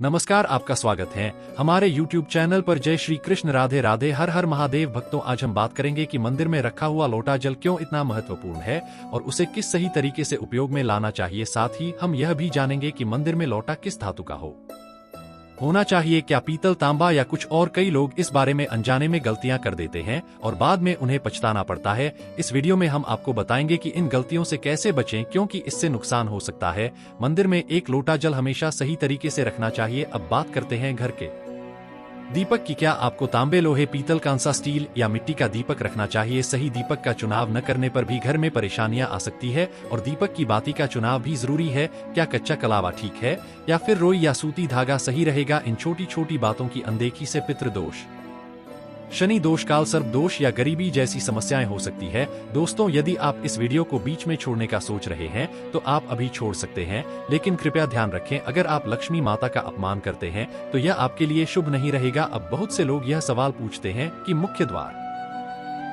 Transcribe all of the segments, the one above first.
नमस्कार, आपका स्वागत है हमारे YouTube चैनल पर। जय श्री कृष्ण, राधे राधे, हर हर महादेव। भक्तों, आज हम बात करेंगे कि मंदिर में रखा हुआ लोटा जल क्यों इतना महत्वपूर्ण है और उसे किस सही तरीके से उपयोग में लाना चाहिए। साथ ही हम यह भी जानेंगे कि मंदिर में लोटा किस धातु का होना चाहिए, क्या पीतल, तांबा या कुछ और। कई लोग इस बारे में अनजाने में गलतियां कर देते हैं और बाद में उन्हें पछताना पड़ता है। इस वीडियो में हम आपको बताएंगे कि इन गलतियों से कैसे बचें, क्योंकि इससे नुकसान हो सकता है। मंदिर में एक लोटा जल हमेशा सही तरीके से रखना चाहिए। अब बात करते हैं घर के दीपक की। क्या आपको तांबे, लोहे, पीतल, कांसा, स्टील या मिट्टी का दीपक रखना चाहिए? सही दीपक का चुनाव न करने पर भी घर में परेशानियां आ सकती है। और दीपक की बाती का चुनाव भी जरूरी है। क्या कच्चा कलावा ठीक है या फिर रोई या सूती धागा सही रहेगा? इन छोटी छोटी बातों की अनदेखी से पितृदोष, शनि दोष, काल सर्प दोष या गरीबी जैसी समस्याएं हो सकती है। दोस्तों, यदि आप इस वीडियो को बीच में छोड़ने का सोच रहे हैं तो आप अभी छोड़ सकते हैं, लेकिन कृपया ध्यान रखें, अगर आप लक्ष्मी माता का अपमान करते हैं तो यह आपके लिए शुभ नहीं रहेगा। अब बहुत से लोग यह सवाल पूछते हैं कि मुख्य द्वार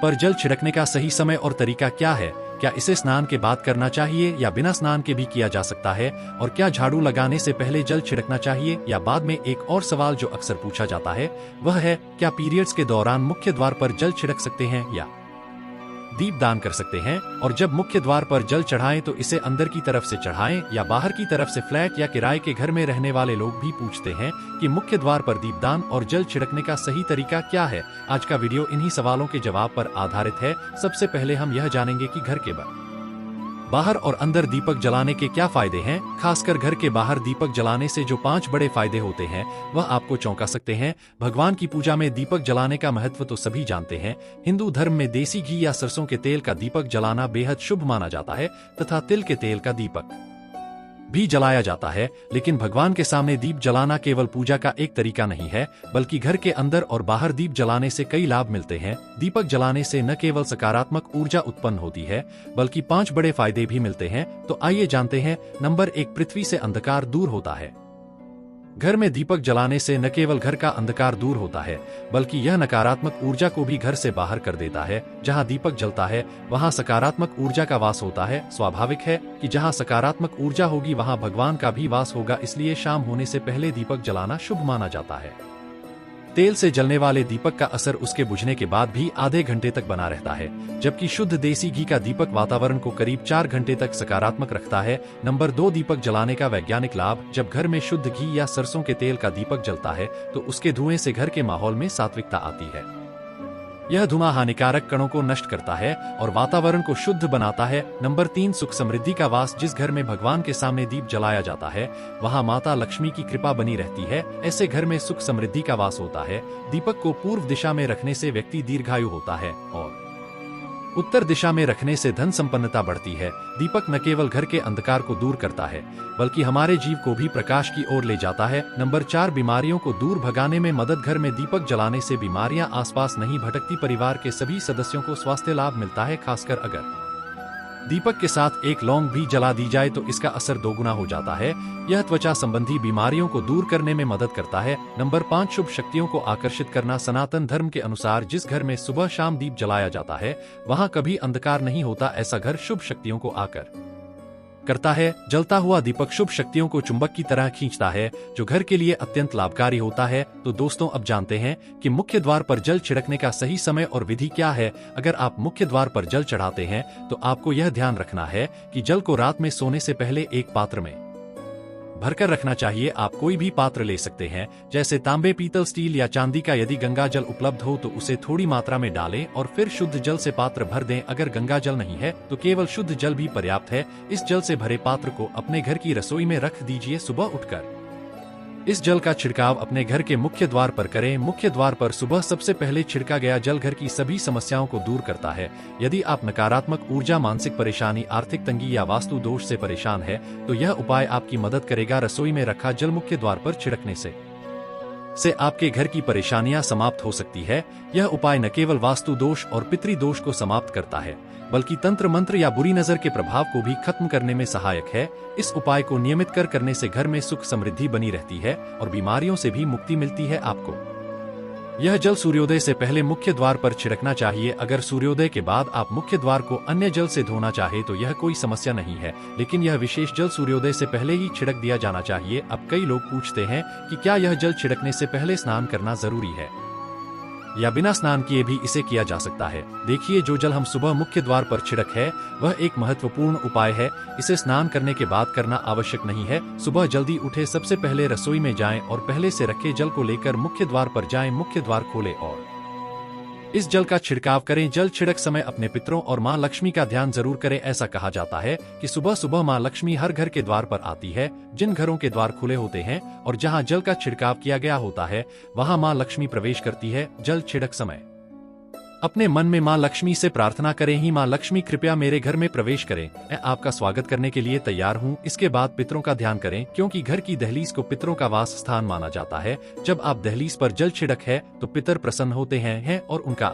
पर जल छिड़कने का सही समय और तरीका क्या है? क्या इसे स्नान के बाद करना चाहिए या बिना स्नान के भी किया जा सकता है? और क्या झाड़ू लगाने से पहले जल छिड़कना चाहिए या बाद में? एक और सवाल जो अक्सर पूछा जाता है वह है, क्या पीरियड्स के दौरान मुख्य द्वार पर जल छिड़क सकते हैं या दीप दान कर सकते हैं? और जब मुख्य द्वार पर जल चढ़ाएं तो इसे अंदर की तरफ से चढ़ाएं या बाहर की तरफ से? फ्लैट या किराए के घर में रहने वाले लोग भी पूछते हैं कि मुख्य द्वार पर दीपदान और जल छिड़कने का सही तरीका क्या है। आज का वीडियो इन्हीं सवालों के जवाब पर आधारित है। सबसे पहले हम यह जानेंगे कि घर के बाहर और अंदर दीपक जलाने के क्या फायदे हैं। खासकर घर के बाहर दीपक जलाने से जो 5 बड़े फायदे होते हैं वह आपको चौंका सकते हैं। भगवान की पूजा में दीपक जलाने का महत्व तो सभी जानते हैं। हिंदू धर्म में देसी घी या सरसों के तेल का दीपक जलाना बेहद शुभ माना जाता है तथा तिल के तेल का दीपक भी जलाया जाता है। लेकिन भगवान के सामने दीप जलाना केवल पूजा का एक तरीका नहीं है, बल्कि घर के अंदर और बाहर दीप जलाने से कई लाभ मिलते हैं। दीपक जलाने से न केवल सकारात्मक ऊर्जा उत्पन्न होती है, बल्कि 5 बड़े फायदे भी मिलते हैं। तो आइए जानते हैं। नंबर 1, पृथ्वी से अंधकार दूर होता है। घर में दीपक जलाने से न केवल घर का अंधकार दूर होता है, बल्कि यह नकारात्मक ऊर्जा को भी घर से बाहर कर देता है। जहां दीपक जलता है वहां सकारात्मक ऊर्जा का वास होता है। स्वाभाविक है कि जहां सकारात्मक ऊर्जा होगी वहां भगवान का भी वास होगा, इसलिए शाम होने से पहले दीपक जलाना शुभ माना जाता है। तेल से जलने वाले दीपक का असर उसके बुझने के बाद भी आधे घंटे तक बना रहता है, जबकि शुद्ध देसी घी का दीपक वातावरण को करीब 4 घंटे तक सकारात्मक रखता है। नंबर 2, दीपक जलाने का वैज्ञानिक लाभ। जब घर में शुद्ध घी या सरसों के तेल का दीपक जलता है तो उसके धुएं से घर के माहौल में सात्विकता आती है। यह धुआं हानिकारक कणों को नष्ट करता है और वातावरण को शुद्ध बनाता है। नंबर 3, सुख समृद्धि का वास। जिस घर में भगवान के सामने दीप जलाया जाता है वहां माता लक्ष्मी की कृपा बनी रहती है। ऐसे घर में सुख समृद्धि का वास होता है। दीपक को पूर्व दिशा में रखने से व्यक्ति दीर्घायु होता है और उत्तर दिशा में रखने से धन संपन्नता बढ़ती है। दीपक न केवल घर के अंधकार को दूर करता है, बल्कि हमारे जीव को भी प्रकाश की ओर ले जाता है। नंबर 4, बीमारियों को दूर भगाने में मदद। घर में दीपक जलाने से बीमारियां आसपास नहीं भटकती। परिवार के सभी सदस्यों को स्वास्थ्य लाभ मिलता है। खासकर अगर दीपक के साथ एक लौंग भी जला दी जाए तो इसका असर दोगुना हो जाता है। यह त्वचा संबंधी बीमारियों को दूर करने में मदद करता है। नंबर 5, शुभ शक्तियों को आकर्षित करना। सनातन धर्म के अनुसार जिस घर में सुबह शाम दीप जलाया जाता है वहां कभी अंधकार नहीं होता। ऐसा घर शुभ शक्तियों को आकर करता है। जलता हुआ दीपक शुभ शक्तियों को चुंबक की तरह खींचता है, जो घर के लिए अत्यंत लाभकारी होता है। तो दोस्तों, अब जानते हैं कि मुख्य द्वार पर जल छिड़कने का सही समय और विधि क्या है। अगर आप मुख्य द्वार पर जल चढ़ाते हैं तो आपको यह ध्यान रखना है कि जल को रात में सोने से पहले एक पात्र में भरकर रखना चाहिए। आप कोई भी पात्र ले सकते हैं, जैसे तांबे, पीतल, स्टील या चांदी का। यदि गंगा जल उपलब्ध हो तो उसे थोड़ी मात्रा में डालें और फिर शुद्ध जल से पात्र भर दें। अगर गंगा जल नहीं है तो केवल शुद्ध जल भी पर्याप्त है। इस जल से भरे पात्र को अपने घर की रसोई में रख दीजिए। सुबह उठकर इस जल का छिड़काव अपने घर के मुख्य द्वार पर करें। मुख्य द्वार पर सुबह सबसे पहले छिड़का गया जल घर की सभी समस्याओं को दूर करता है। यदि आप नकारात्मक ऊर्जा, मानसिक परेशानी, आर्थिक तंगी या वास्तु दोष से परेशान है तो यह उपाय आपकी मदद करेगा। रसोई में रखा जल मुख्य द्वार पर छिड़कने से आपके घर की परेशानियां समाप्त हो सकती है। यह उपाय न केवल वास्तु दोष और पितृ दोष को समाप्त करता है, बल्कि तंत्र मंत्र या बुरी नजर के प्रभाव को भी खत्म करने में सहायक है। इस उपाय को नियमित करने से घर में सुख समृद्धि बनी रहती है और बीमारियों से भी मुक्ति मिलती है। आपको यह जल सूर्योदय से पहले मुख्य द्वार पर छिड़कना चाहिए। अगर सूर्योदय के बाद आप मुख्य द्वार को अन्य जल से धोना चाहे तो यह कोई समस्या नहीं है, लेकिन यह विशेष जल सूर्योदय से पहले ही छिड़क दिया जाना चाहिए। अब कई लोग पूछते हैं कि क्या यह जल छिड़कने से पहले स्नान करना जरूरी है या बिना स्नान किए भी इसे किया जा सकता है। देखिए, जो जल हम सुबह मुख्य द्वार पर छिड़क है वह एक महत्वपूर्ण उपाय है। इसे स्नान करने के बाद करना आवश्यक नहीं है। सुबह जल्दी उठे सबसे पहले रसोई में जाएं और पहले से रखे जल को लेकर मुख्य द्वार पर जाएं। मुख्य द्वार खोलें और इस जल का छिड़काव करें। जल छिड़क समय अपने पितरों और मां लक्ष्मी का ध्यान जरूर करें। ऐसा कहा जाता है कि सुबह सुबह मां लक्ष्मी हर घर के द्वार पर आती है। जिन घरों के द्वार खुले होते हैं और जहां जल का छिड़काव किया गया होता है वहां मां लक्ष्मी प्रवेश करती है। जल छिड़क समय अपने मन में मां लक्ष्मी से प्रार्थना करें, ही मां लक्ष्मी कृपया मेरे घर में प्रवेश करें, मैं आपका स्वागत करने के लिए तैयार हूं। इसके बाद पितरों का ध्यान करें, क्योंकि घर की दहलीज को पितरों का वास स्थान माना जाता है। जब आप दहलीज पर जल छिड़क है तो पितर प्रसन्न होते हैं और उनका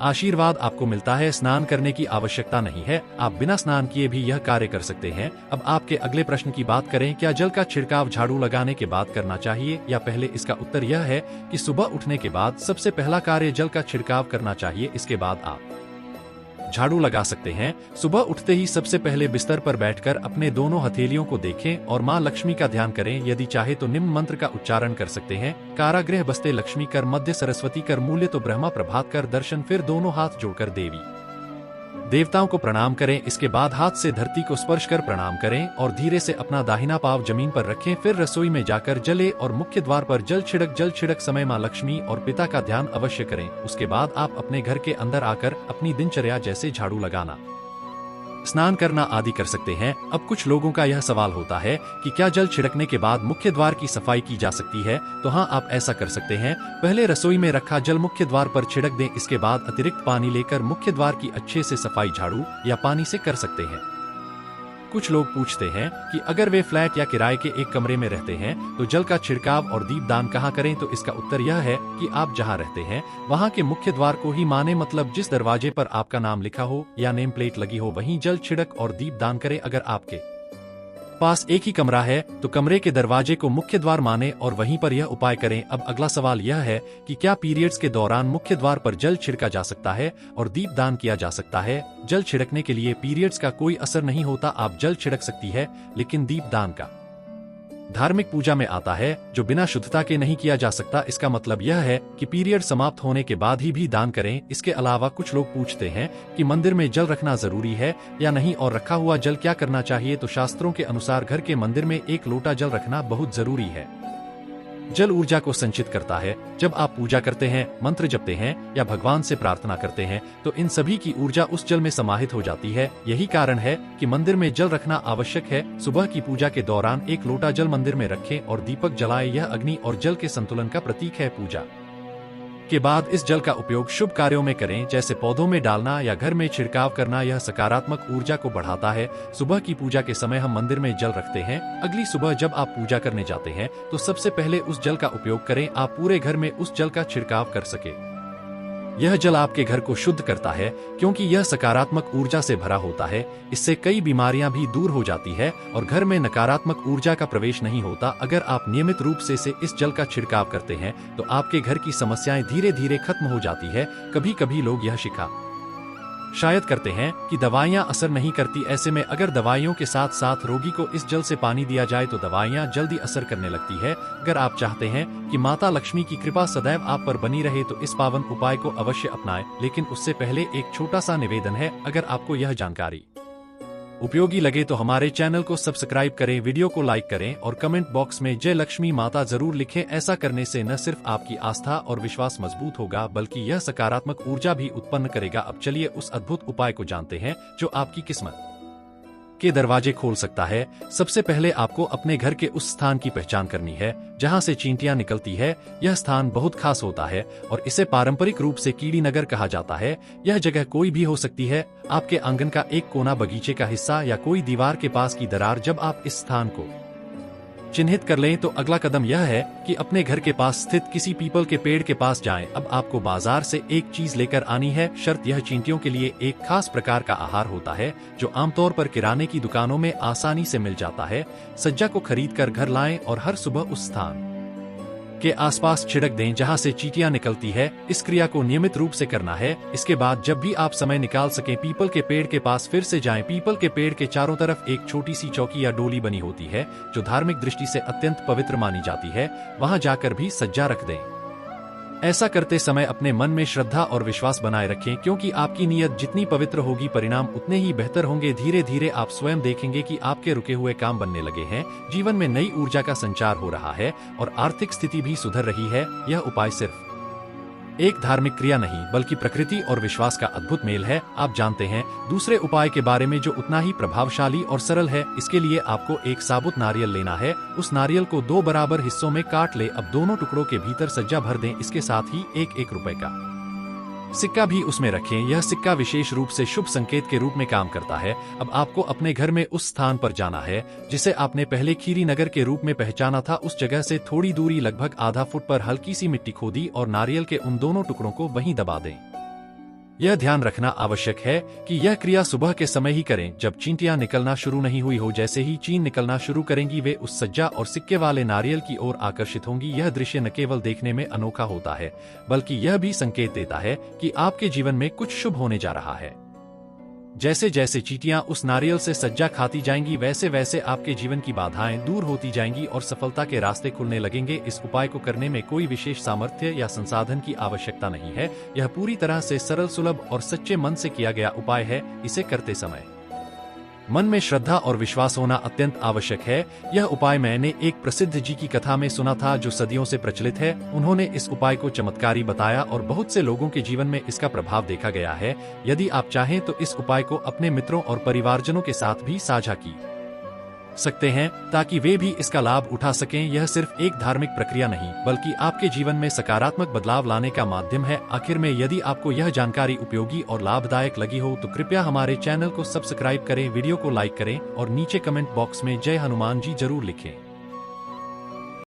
आशीर्वाद आपको मिलता है। स्नान करने की आवश्यकता नहीं है, आप बिना स्नान किए भी यह कार्य कर सकते हैं। अब आपके अगले प्रश्न की बात करें, क्या जल का छिड़काव झाड़ू लगाने के बाद करना चाहिए या पहले? इसका उत्तर यह है कि सुबह उठने के बाद सबसे पहला कार्य जल का छिड़काव करना चाहिए। इसके बाद आप झाड़ू लगा सकते हैं। सुबह उठते ही सबसे पहले बिस्तर पर बैठकर अपने दोनों हथेलियों को देखें और मां लक्ष्मी का ध्यान करें। यदि चाहे तो निम्न मंत्र का उच्चारण कर सकते हैं, कारागृह बसते लक्ष्मी कर, मध्य सरस्वती कर, मूल्य तो ब्रह्मा प्रभात कर, दर्शन। फिर दोनों हाथ जोड़कर देवी देवताओं को प्रणाम करें। इसके बाद हाथ से धरती को स्पर्श कर प्रणाम करें और धीरे से अपना दाहिना पांव जमीन पर रखें। फिर रसोई में जाकर जले और मुख्य द्वार पर जल छिड़क समय मां लक्ष्मी और पिता का ध्यान अवश्य करें। उसके बाद आप अपने घर के अंदर आकर अपनी दिनचर्या जैसे झाड़ू लगाना, स्नान करना आदि कर सकते हैं। अब कुछ लोगों का यह सवाल होता है कि क्या जल छिड़कने के बाद मुख्य द्वार की सफाई की जा सकती है? तो हाँ, आप ऐसा कर सकते हैं। पहले रसोई में रखा जल मुख्य द्वार पर छिड़क दें। इसके बाद अतिरिक्त पानी लेकर मुख्य द्वार की अच्छे से सफाई झाड़ू या पानी से कर सकते हैं। कुछ लोग पूछते हैं कि अगर वे फ्लैट या किराए के एक कमरे में रहते हैं तो जल का छिड़काव और दीपदान कहाँ करें? तो इसका उत्तर यह है कि आप जहाँ रहते हैं वहाँ के मुख्य द्वार को ही माने, मतलब जिस दरवाजे पर आपका नाम लिखा हो या नेम प्लेट लगी हो वहीं जल छिड़क और दीपदान करें। अगर आपके पास एक ही कमरा है तो कमरे के दरवाजे को मुख्य द्वार माने और वहीं पर यह उपाय करें। अब अगला सवाल यह है कि क्या पीरियड्स के दौरान मुख्य द्वार पर जल छिड़का जा सकता है और दीपदान किया जा सकता है? जल छिड़कने के लिए पीरियड्स का कोई असर नहीं होता, आप जल छिड़क सकती है, लेकिन दीपदान का धार्मिक पूजा में आता है जो बिना शुद्धता के नहीं किया जा सकता। इसका मतलब यह है कि पीरियड समाप्त होने के बाद ही भी दान करें। इसके अलावा कुछ लोग पूछते हैं कि मंदिर में जल रखना जरूरी है या नहीं और रखा हुआ जल क्या करना चाहिए? तो शास्त्रों के अनुसार घर के मंदिर में 1 लोटा जल रखना बहुत जरूरी है। जल ऊर्जा को संचित करता है। जब आप पूजा करते हैं, मंत्र जपते हैं या भगवान से प्रार्थना करते हैं तो इन सभी की ऊर्जा उस जल में समाहित हो जाती है। यही कारण है कि मंदिर में जल रखना आवश्यक है। सुबह की पूजा के दौरान 1 लोटा जल मंदिर में रखें और दीपक जलाएं। यह अग्नि और जल के संतुलन का प्रतीक है। पूजा के बाद इस जल का उपयोग शुभ कार्यों में करें, जैसे पौधों में डालना या घर में छिड़काव करना। यह सकारात्मक ऊर्जा को बढ़ाता है। सुबह की पूजा के समय हम मंदिर में जल रखते हैं। अगली सुबह जब आप पूजा करने जाते हैं तो सबसे पहले उस जल का उपयोग करें। आप पूरे घर में उस जल का छिड़काव कर सके। यह जल आपके घर को शुद्ध करता है क्योंकि यह सकारात्मक ऊर्जा से भरा होता है। इससे कई बीमारियां भी दूर हो जाती है और घर में नकारात्मक ऊर्जा का प्रवेश नहीं होता। अगर आप नियमित रूप से इस जल का छिड़काव करते हैं तो आपके घर की समस्याएं धीरे धीरे खत्म हो जाती है। कभी कभी लोग यह शायद करते हैं कि दवाइयां असर नहीं करती। ऐसे में अगर दवाइयों के साथ साथ रोगी को इस जल से पानी दिया जाए तो दवाइयां जल्दी असर करने लगती है। अगर आप चाहते हैं कि माता लक्ष्मी की कृपा सदैव आप पर बनी रहे तो इस पावन उपाय को अवश्य अपनाएं। लेकिन उससे पहले एक छोटा सा निवेदन है, अगर आपको यह जानकारी उपयोगी लगे तो हमारे चैनल को सब्सक्राइब करें, वीडियो को लाइक करें और कमेंट बॉक्स में जय लक्ष्मी माता जरूर लिखें। ऐसा करने से न सिर्फ आपकी आस्था और विश्वास मजबूत होगा बल्कि यह सकारात्मक ऊर्जा भी उत्पन्न करेगा। अब चलिए उस अद्भुत उपाय को जानते हैं जो आपकी किस्मत के दरवाजे खोल सकता है। सबसे पहले आपको अपने घर के उस स्थान की पहचान करनी है जहां से चींटियां निकलती है। यह स्थान बहुत खास होता है और इसे पारंपरिक रूप से कीड़ी नगर कहा जाता है। यह जगह कोई भी हो सकती है, आपके आंगन का एक कोना, बगीचे का हिस्सा या कोई दीवार के पास की दरार। जब आप इस स्थान को चिन्हित कर लें तो अगला कदम यह है कि अपने घर के पास स्थित किसी पीपल के पेड़ के पास जाएं। अब आपको बाजार से एक चीज लेकर आनी है। शर्त यह चींटियों के लिए एक खास प्रकार का आहार होता है जो आमतौर पर किराने की दुकानों में आसानी से मिल जाता है। सज्जा को खरीद कर घर लाएं और हर सुबह उस स्थान के आसपास छिड़क दें जहां से चींटियां निकलती है। इस क्रिया को नियमित रूप से करना है। इसके बाद जब भी आप समय निकाल सकें पीपल के पेड़ के पास फिर से जाएं। पीपल के पेड़ के चारों तरफ एक छोटी सी चौकी या डोली बनी होती है जो धार्मिक दृष्टि से अत्यंत पवित्र मानी जाती है। वहां जाकर भी सज्जा रख दें। ऐसा करते समय अपने मन में श्रद्धा और विश्वास बनाए रखें, क्योंकि आपकी नीयत जितनी पवित्र होगी परिणाम उतने ही बेहतर होंगे। धीरे धीरे आप स्वयं देखेंगे कि आपके रुके हुए काम बनने लगे हैं, जीवन में नई ऊर्जा का संचार हो रहा है और आर्थिक स्थिति भी सुधर रही है। यह उपाय सिर्फ एक धार्मिक क्रिया नहीं बल्कि प्रकृति और विश्वास का अद्भुत मेल है। आप जानते हैं दूसरे उपाय के बारे में जो उतना ही प्रभावशाली और सरल है। इसके लिए आपको एक साबुत नारियल लेना है। उस नारियल को 2 बराबर हिस्सों में काट ले। अब दोनों टुकड़ों के भीतर सज्जा भर दें। इसके साथ ही एक रुपए का सिक्का भी उसमें रखें। यह सिक्का विशेष रूप से शुभ संकेत के रूप में काम करता है। अब आपको अपने घर में उस स्थान पर जाना है जिसे आपने पहले खीरी नगर के रूप में पहचाना था। उस जगह से थोड़ी दूरी लगभग आधा फुट पर हल्की सी मिट्टी खोदी और नारियल के उन दोनों टुकड़ों को वहीं दबा दें। यह ध्यान रखना आवश्यक है कि यह क्रिया सुबह के समय ही करें जब चींटियां निकलना शुरू नहीं हुई हो। जैसे ही चीन निकलना शुरू करेंगी वे उस सज्जा और सिक्के वाले नारियल की ओर आकर्षित होंगी। यह दृश्य न केवल देखने में अनोखा होता है बल्कि यह भी संकेत देता है कि आपके जीवन में कुछ शुभ होने जा रहा है। जैसे जैसे चींटियां उस नारियल से सज्जा खाती जाएंगी वैसे वैसे आपके जीवन की बाधाएं दूर होती जाएंगी और सफलता के रास्ते खुलने लगेंगे। इस उपाय को करने में कोई विशेष सामर्थ्य या संसाधन की आवश्यकता नहीं है। यह पूरी तरह से सरल, सुलभ और सच्चे मन से किया गया उपाय है। इसे करते समय मन में श्रद्धा और विश्वास होना अत्यंत आवश्यक है। यह उपाय मैंने एक प्रसिद्ध जी की कथा में सुना था जो सदियों से प्रचलित है। उन्होंने इस उपाय को चमत्कारी बताया और बहुत से लोगों के जीवन में इसका प्रभाव देखा गया है। यदि आप चाहें तो इस उपाय को अपने मित्रों और परिवारजनों के साथ भी साझा की सकते हैं ताकि वे भी इसका लाभ उठा सकें। यह सिर्फ एक धार्मिक प्रक्रिया नहीं बल्कि आपके जीवन में सकारात्मक बदलाव लाने का माध्यम है। आखिर में यदि आपको यह जानकारी उपयोगी और लाभदायक लगी हो तो कृपया हमारे चैनल को सब्सक्राइब करें, वीडियो को लाइक करें और नीचे कमेंट बॉक्स में जय हनुमान जी जरूर लिखें।